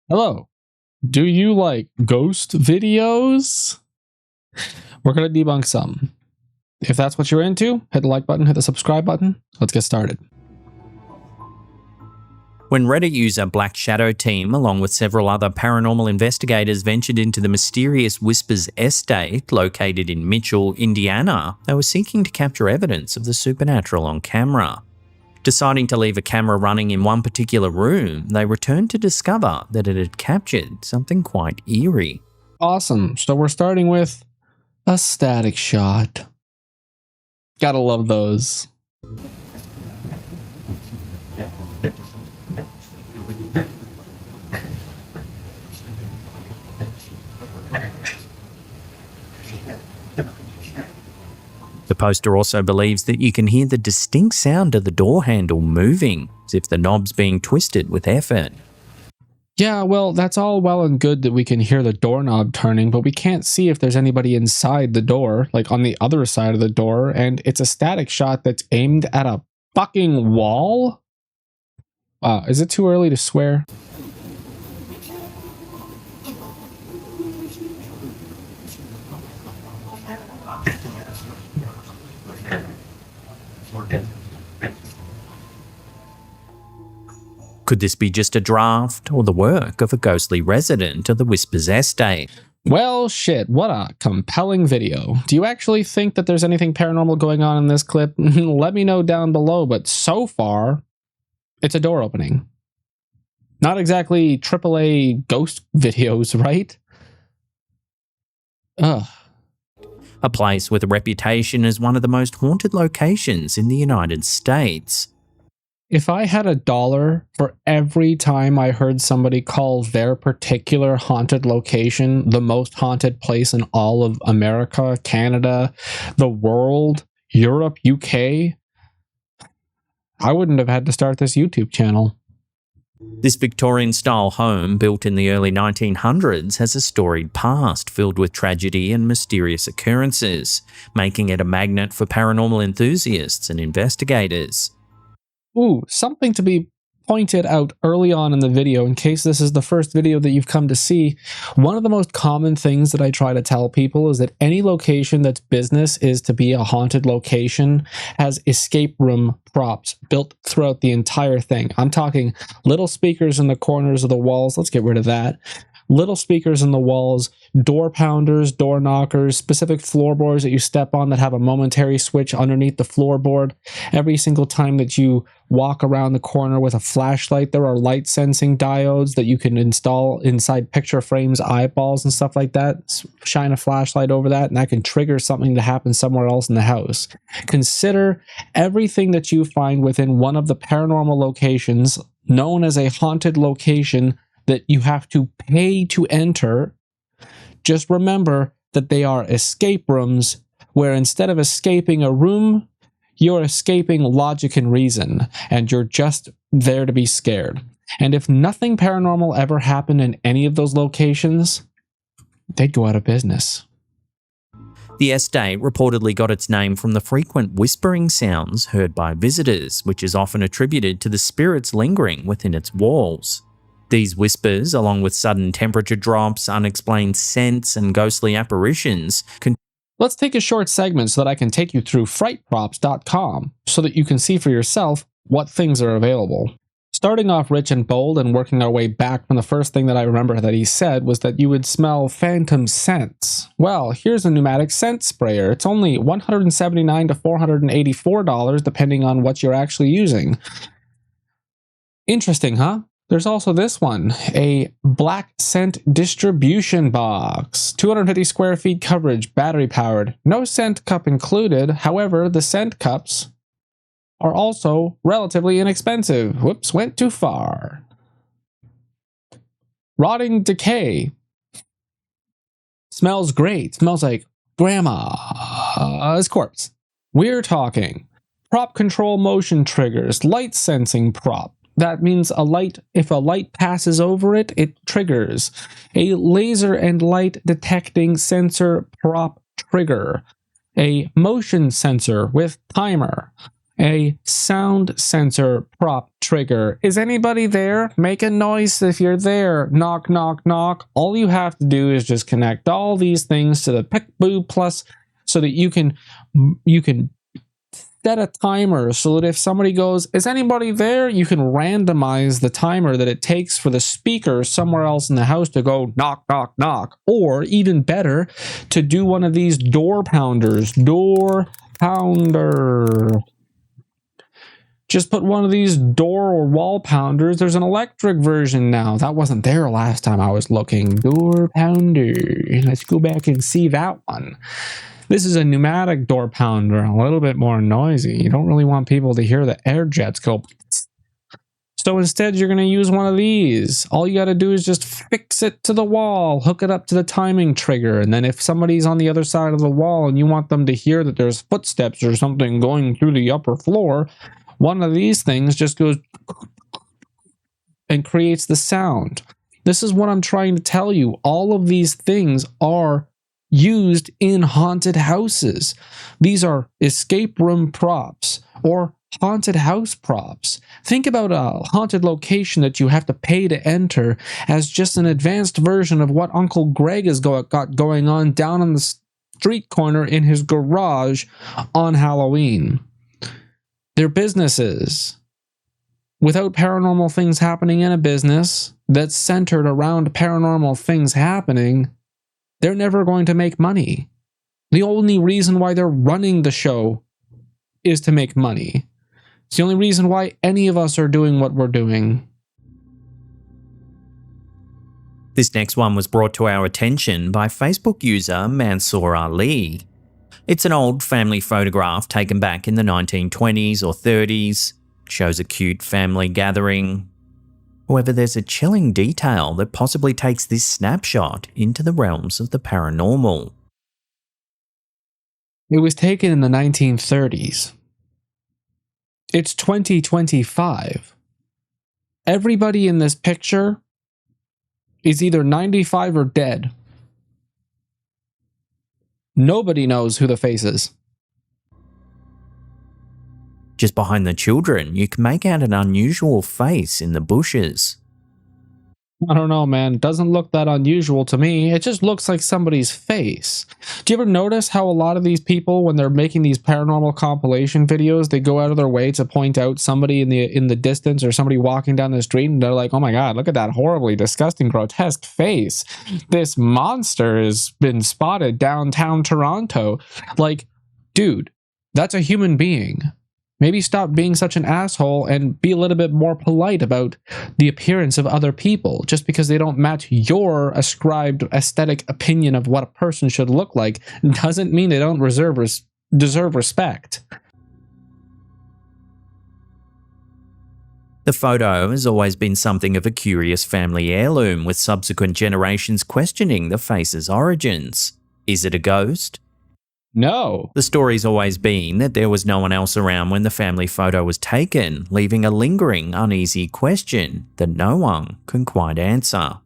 Hello. Do you like ghost videos? We're going to debunk some. If that's what you're into, hit the like button, hit the subscribe button. Let's get started. When Reddit user Black Shadow Team, along with several other paranormal investigators, ventured into the mysterious Whispers estate located in Mitchell, Indiana, they were seeking to capture evidence of the supernatural on camera. Deciding to leave a camera running in one particular room, they returned to discover that it had captured something quite eerie. Awesome. So we're starting with a static shot. Gotta love those. The poster also believes that you can hear the distinct sound of the door handle moving, as if the knob's being twisted with effort. Yeah, well, that's all well and good that we can hear the doorknob turning, but we can't see if there's anybody inside the door, like on the other side of the door, and it's a static shot that's aimed at a fucking wall? Is it too early to swear? Could this be just a draft or the work of a ghostly resident of the Whispers estate? Well, shit, what a compelling video. Do you actually think that there's anything paranormal going on in this clip? Let me know down below, but so far, it's a door opening. Not exactly AAA ghost videos, right? Ugh. A place with a reputation as one of the most haunted locations in the United States. If I had $1 for every time I heard somebody call their particular haunted location the most haunted place in all of America, Canada, the world, Europe, UK, I wouldn't have had to start this YouTube channel. This Victorian-style home, built in the early 1900s, has a storied past filled with tragedy and mysterious occurrences, making it a magnet for paranormal enthusiasts and investigators. Ooh, something to be pointed out early on in the video, in case this is the first video that you've come to see. One of the most common things that I try to tell people is that any location that's business is to be a haunted location has escape room props built throughout the entire thing. I'm talking little speakers in the corners of the walls. Let's get rid of that. Little speakers in the walls, door pounders, door knockers, specific floorboards that you step on that have a momentary switch underneath the floorboard. Every single time that you walk around the corner with a flashlight, there are light sensing diodes that you can install inside picture frames, eyeballs and stuff like that. Shine a flashlight over that and that can trigger something to happen somewhere else in the house. Consider everything that you find within one of the paranormal locations known as a haunted location that you have to pay to enter. Just remember that they are escape rooms where instead of escaping a room, you're escaping logic and reason, and you're just there to be scared. And if nothing paranormal ever happened in any of those locations, they'd go out of business. The estate reportedly got its name from the frequent whispering sounds heard by visitors, which is often attributed to the spirits lingering within its walls. These whispers, along with sudden temperature drops, unexplained scents, and ghostly apparitions can... Let's take a short segment so that I can take you through frightprops.com so that you can see for yourself what things are available. Starting off rich and bold and working our way back from the first thing that I remember that he said was that you would smell phantom scents. Well, here's a pneumatic scent sprayer. It's only $179 to $484 depending on what you're actually using. Interesting, huh? There's also this one, a black scent distribution box. 250 square feet coverage, battery powered. No scent cup included. However, the scent cups are also relatively inexpensive. Whoops, went too far. Rotting decay. Smells great. Smells like grandma's corpse. We're talking prop control motion triggers, light sensing prop. That means a light, if a light passes over it, it triggers. A laser and light detecting sensor prop trigger. A motion sensor with timer. A sound sensor prop trigger. Is anybody there? Make a noise if you're there. Knock, knock, knock. All you have to do is just connect all these things to the PicBoo Plus so that you can set a timer so that if somebody goes, is anybody there? You can randomize the timer that it takes for the speaker somewhere else in the house to go knock, knock, knock. Or even better, to do one of these door pounders. Door pounder. Just put one of these door or wall pounders. There's an electric version now. That wasn't there last time I was looking. Door pounder. Let's go back and see that one. This is a pneumatic door pounder, a little bit more noisy. You don't really want people to hear the air jets go. So instead, you're going to use one of these. All you got to do is just fix it to the wall, hook it up to the timing trigger, and then if somebody's on the other side of the wall and you want them to hear that there's footsteps or something going through the upper floor, one of these things just goes and creates the sound. This is what I'm trying to tell you. All of these things are used in haunted houses. These are escape room props or haunted house props. Think about a haunted location that you have to pay to enter as just an advanced version of what Uncle Greg has got going on down on the street corner in his garage on Halloween. They're businesses. Without paranormal things happening in a business that's centered around paranormal things happening, they're never going to make money. The only reason why they're running the show is to make money. It's the only reason why any of us are doing what we're doing. This next one was brought to our attention by Facebook user Mansour Ali. It's an old family photograph taken back in the 1920s or 30s. It shows a cute family gathering. However, there's a chilling detail that possibly takes this snapshot into the realms of the paranormal. It was taken in the 1930s. It's 2025. Everybody in this picture is either 95 or dead. Nobody knows who the face is. Just behind the children, you can make out an unusual face in the bushes. I don't know, man. It doesn't look that unusual to me. It just looks like somebody's face. Do you ever notice how a lot of these people, when they're making these paranormal compilation videos, they go out of their way to point out somebody in the distance or somebody walking down the street, and they're like, oh my god, look at that horribly disgusting, grotesque face. This monster has been spotted downtown Toronto. Like, dude, that's a human being. Maybe stop being such an asshole and be a little bit more polite about the appearance of other people. Just because they don't match your ascribed aesthetic opinion of what a person should look like doesn't mean they don't deserve respect. The photo has always been something of a curious family heirloom, with subsequent generations questioning the face's origins. Is it a ghost? No. The story's always been that there was no one else around when the family photo was taken, leaving a lingering, uneasy question that no one can quite answer.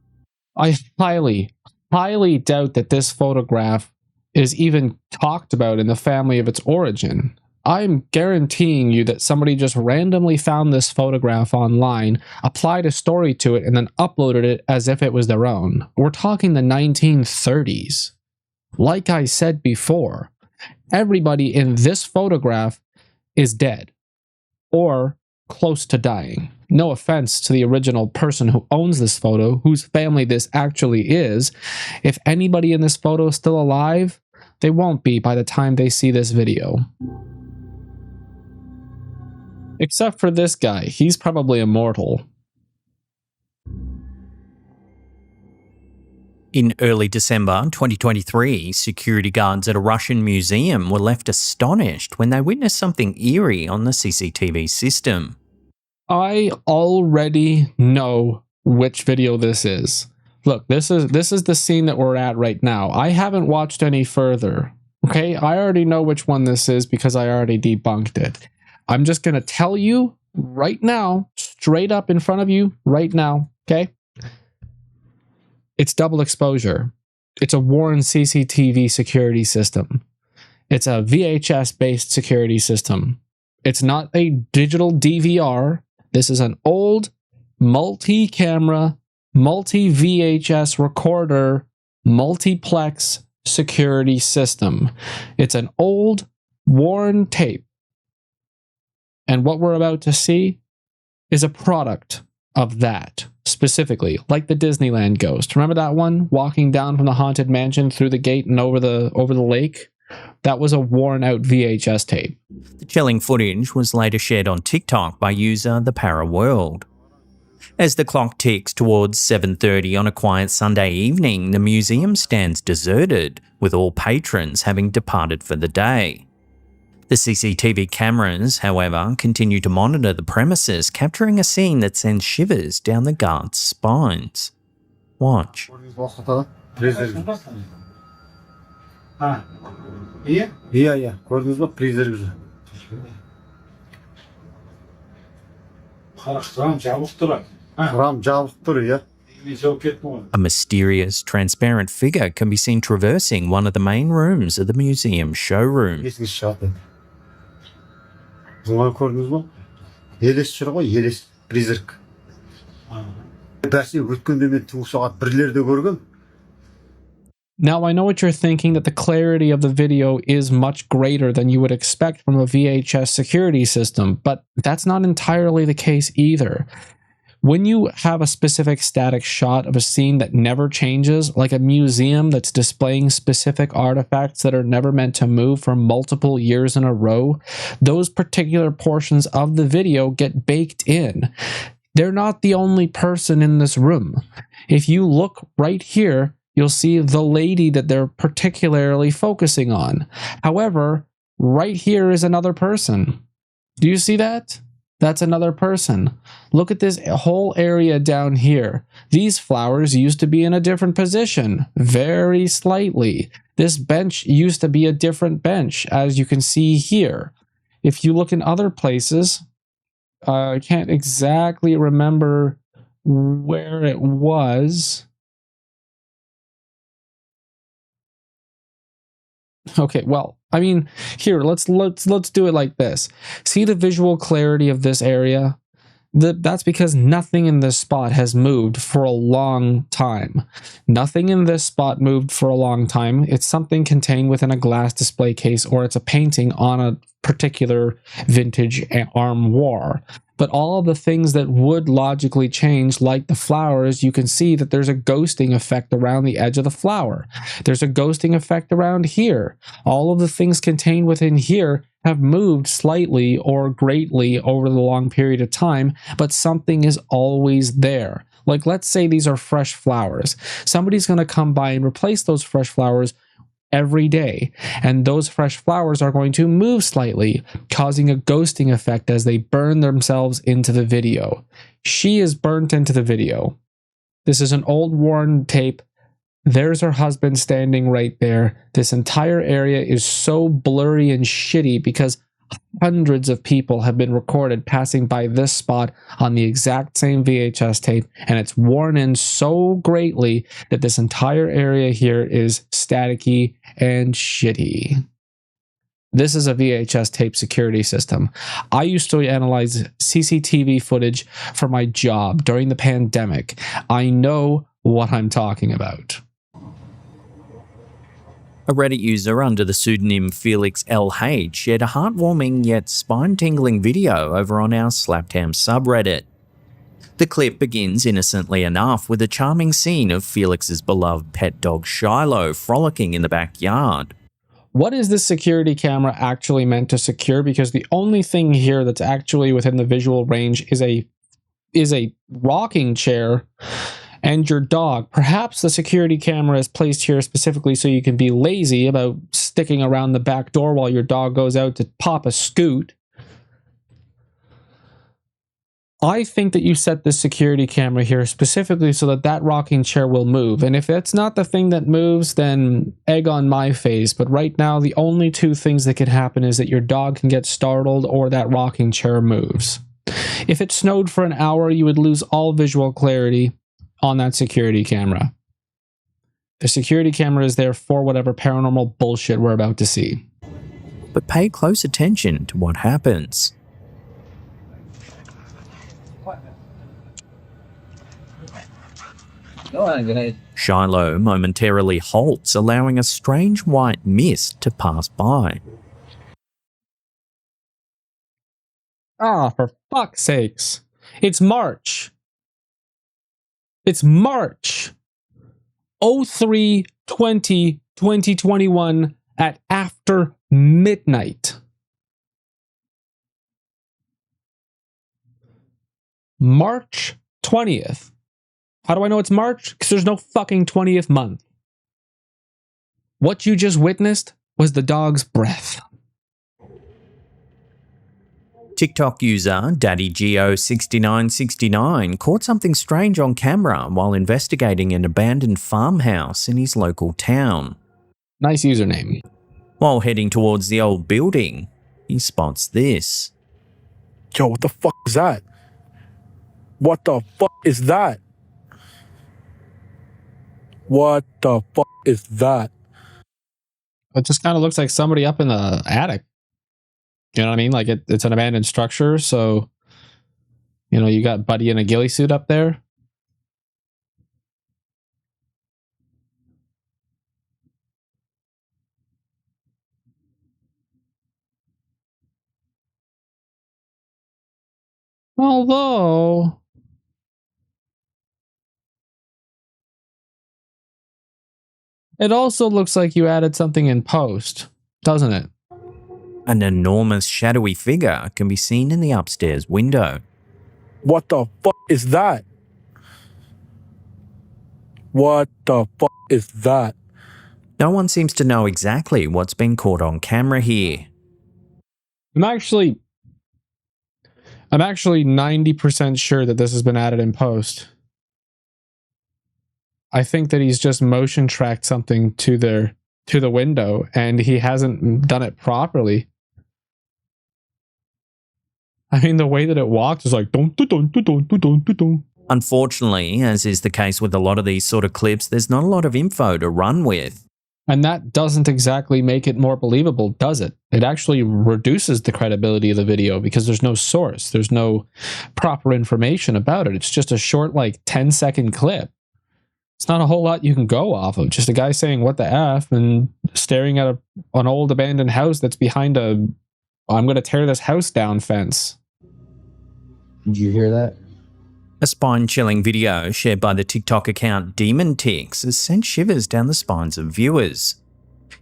I highly doubt that this photograph is even talked about in the family of its origin. I'm guaranteeing you that somebody just randomly found this photograph online, applied a story to it, and then uploaded it as if it was their own. We're talking the 1930s. Like I said before, everybody in this photograph is dead or close to dying. No offense to the original person who owns this photo, whose family this actually is. If anybody in this photo is still alive, they won't be by the time they see this video. Except for this guy, he's probably immortal. In early December 2023, security guards at a Russian museum were left astonished when they witnessed something eerie on the CCTV system. I already know which video this is. Look, this is the scene that we're at right now. I haven't watched any further. Okay, I already know which one this is because I already debunked it. I'm just going to tell you right now, straight up in front of you right now, okay? It's double exposure. It's a Warren CCTV security system. It's a VHS-based security system. It's not a digital DVR. This is an old multi-camera, multi-VHS recorder, multiplex security system. It's an old, worn tape. And what we're about to see is a product of that, specifically, like the Disneyland ghost. Remember that one? Walking down from the haunted mansion through the gate and over the lake? That was a worn-out VHS tape. The chilling footage was later shared on TikTok by user The Para World. As the clock ticks towards 7:30 on a quiet Sunday evening, the museum stands deserted, with all patrons having departed for the day. The CCTV cameras, however, continue to monitor the premises, capturing a scene that sends shivers down the guards' spines. Watch. Iya. Gördünüz mü? Freezer gibi. Kram jabık duruyor. A mysterious, transparent figure can be seen traversing one of the main rooms of the museum showroom. Eski şahı. Bunu gördünüz mü? Елес жүр ғой, елес призрак. Бәсе өткенде мен түнгі сағат 1-лерде көргем. Now, I know what you're thinking, that the clarity of the video is much greater than you would expect from a VHS security system, but that's not entirely the case either. When you have a specific static shot of a scene that never changes, like a museum that's displaying specific artifacts that are never meant to move for multiple years in a row, those particular portions of the video get baked in. They're not the only person in this room. If you look right here, you'll see the lady that they're particularly focusing on. However, right here is another person. Do you see that? That's another person. Look at this whole area down here. These flowers used to be in a different position, very slightly. This bench used to be a different bench, as you can see here. If you look in other places, I can't exactly remember where it was. Okay, well, I mean, here, let's do it like this. See the visual clarity of this area? That's because nothing in this spot has moved for a long time. Nothing in this spot moved for a long time. It's something contained within a glass display case, or it's a painting on a particular vintage armoire. But all of the things that would logically change, like the flowers, you can see that there's a ghosting effect around the edge of the flower. There's a ghosting effect around here. All of the things contained within here have moved slightly or greatly over the long period of time, but something is always there. Like, let's say these are fresh flowers. Somebody's going to come by and replace those fresh flowers every day, and those fresh flowers are going to move slightly, causing a ghosting effect as they burn themselves into the video. She is burnt into the video. This is an old worn tape. There's her husband standing right there. This entire area is so blurry and shitty because hundreds of people have been recorded passing by this spot on the exact same VHS tape, and it's worn in so greatly that this entire area here is staticky and shitty. This is a VHS tape security system. I used to analyze CCTV footage for my job during the pandemic. I know what I'm talking about. A Reddit user under the pseudonym Felix LH shared a heartwarming yet spine-tingling video over on our Slaptown subreddit. The clip begins innocently enough with a charming scene of Felix's beloved pet dog Shiloh frolicking in the backyard. What is this security camera actually meant to secure? Because the only thing here that's actually within the visual range is a rocking chair and your dog. Perhaps the security camera is placed here specifically so you can be lazy about sticking around the back door while your dog goes out to pop a scoot. I think that you set this security camera here specifically so that that rocking chair will move. And if that's not the thing that moves, then egg on my face. But right now, the only two things that could happen is that your dog can get startled or that rocking chair moves. If it snowed for an hour, you would lose all visual clarity on that security camera. The security camera is there for whatever paranormal bullshit we're about to see. but pay close attention to what happens. Shiloh momentarily halts, allowing a strange white mist to pass by. Ah, for fuck's sakes. It's March. It's March 03/20/2021 at after midnight. March 20th. How do I know it's March? Because there's no fucking 20th month. What you just witnessed was the dog's breath. TikTok user DaddyGeo6969 caught something strange on camera while investigating an abandoned farmhouse in his local town. Nice username. While heading towards the old building, he spots this. Yo, what the fuck is that? What the fuck is that? What the fuck is that? It just kind of looks like somebody up in the attic. You know what I mean? Like it's an abandoned structure, so you got Buddy in a ghillie suit up there. Although it also looks like you added something in post, doesn't it? An enormous shadowy figure can be seen in the upstairs window. What the fuck is that? What the fuck is that? No one seems to know exactly what's been caught on camera here. I'm actually 90% sure that this has been added in post. I think that he's just motion tracked something to the window and he hasn't done it properly. I mean, the way that it walked is like dun, dun, dun, dun, dun, dun, dun, dun. Unfortunately, as is the case with a lot of these sort of clips, there's not a lot of info to run with. And that doesn't exactly make it more believable, does it? It actually reduces the credibility of the video because there's no source. There's no proper information about it. It's just a short, like 10-second clip. It's not a whole lot you can go off of. Just a guy saying, what the F, and staring at an old abandoned house that's behind I'm going to tear this house down fence. Did you hear that? A spine-chilling video shared by the TikTok account Demon Ticks has sent shivers down the spines of viewers.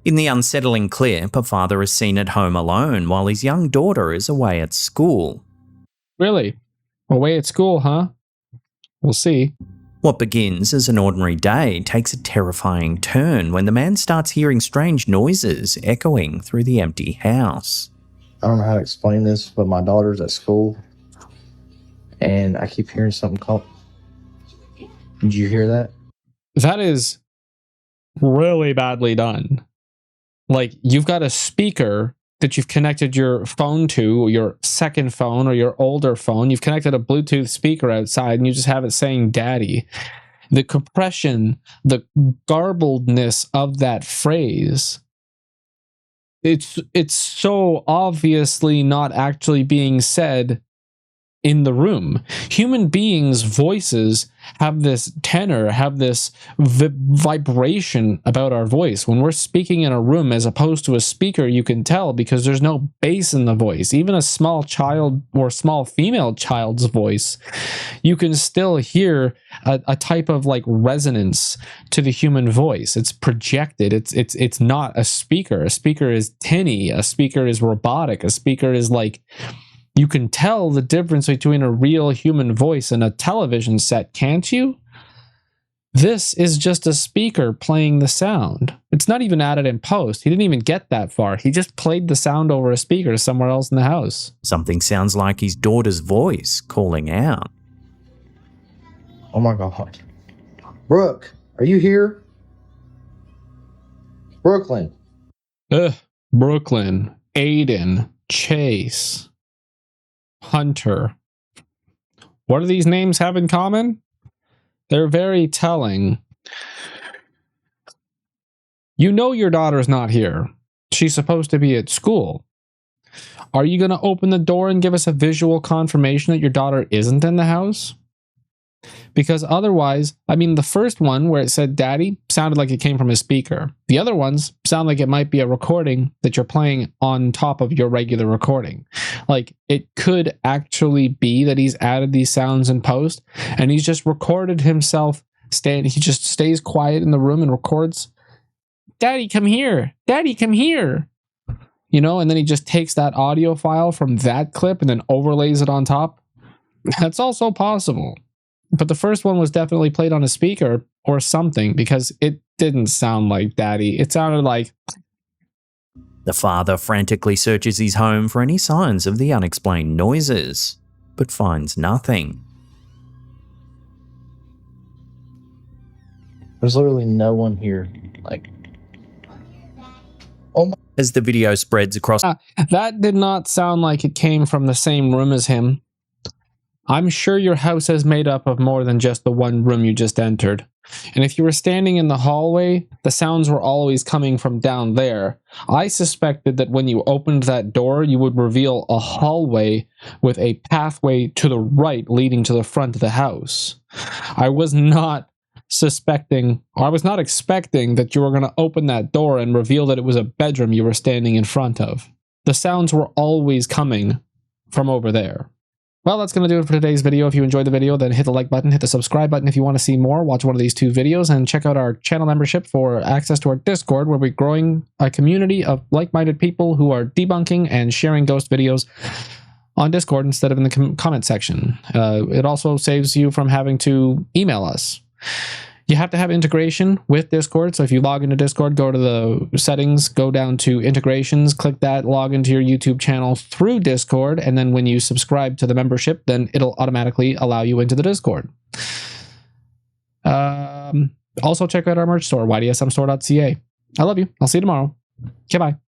In the unsettling clip, a father is seen at home alone while his young daughter is away at school. Really? Away at school, huh? We'll see. What begins as an ordinary day takes a terrifying turn when the man starts hearing strange noises echoing through the empty house. I don't know how to explain this, but my daughter's at school, and I keep hearing something called... Did you hear that? That is really badly done. Like, you've got a speaker that you've connected your phone to, your second phone or your older phone. You've connected a Bluetooth speaker outside and you just have it saying daddy. The compression, the garbledness of that phrase, it's so obviously not actually being said in the room. Human beings' voices have this tenor, have this vibration about our voice. When we're speaking in a room as opposed to a speaker, you can tell because there's no bass in the voice. Even a small child or small female child's voice, you can still hear a type of like resonance to the human voice. It's projected. It's not a speaker. A speaker is tinny. A speaker is robotic. A speaker is like... You can tell the difference between a real human voice and a television set, can't you? This is just a speaker playing the sound. It's not even added in post. He didn't even get that far. He just played the sound over a speaker somewhere else in the house. Something sounds like his daughter's voice calling out. Oh my God. Brooke, are you here? Brooklyn. Brooklyn, Aiden, Chase, Hunter. What do these names have in common? They're very telling. You know your daughter's not here. She's supposed to be at school. Are you going to open the door and give us a visual confirmation that your daughter isn't in the house? Because otherwise, I mean, the first one where it said daddy sounded like it came from a speaker. The other ones sound like it might be a recording that you're playing on top of your regular recording. Like, it could actually be that he's added these sounds in post and he's just recorded himself he just stays quiet in the room and records, "Daddy, come here. Daddy, come here." You know, and then he just takes that audio file from that clip and then overlays it on top. That's also possible. But the first one was definitely played on a speaker or something, because it didn't sound like daddy. It sounded like... The father frantically searches his home for any signs of the unexplained noises, but finds nothing. There's literally no one here. Like, oh my. As the video spreads across... That did not sound like it came from the same room as him. I'm sure your house is made up of more than just the one room you just entered. And if you were standing in the hallway, the sounds were always coming from down there. I suspected that when you opened that door, you would reveal a hallway with a pathway to the right leading to the front of the house. I was not expecting that you were going to open that door and reveal that it was a bedroom you were standing in front of. The sounds were always coming from over there. Well, that's going to do it for today's video. If you enjoyed the video, then hit the like button, hit the subscribe button if you want to see more, watch one of these 2 videos, and check out our channel membership for access to our Discord, where we're growing a community of like-minded people who are debunking and sharing ghost videos on Discord instead of in the comment section. It also saves you from having to email us. You have to have integration with Discord, so if you log into Discord, go to the settings, go down to integrations, click that, log into your YouTube channel through Discord, and then when you subscribe to the membership, then it'll automatically allow you into the Discord. Also check out our merch store, ydsmstore.ca. I love you. I'll see you tomorrow. Okay, bye.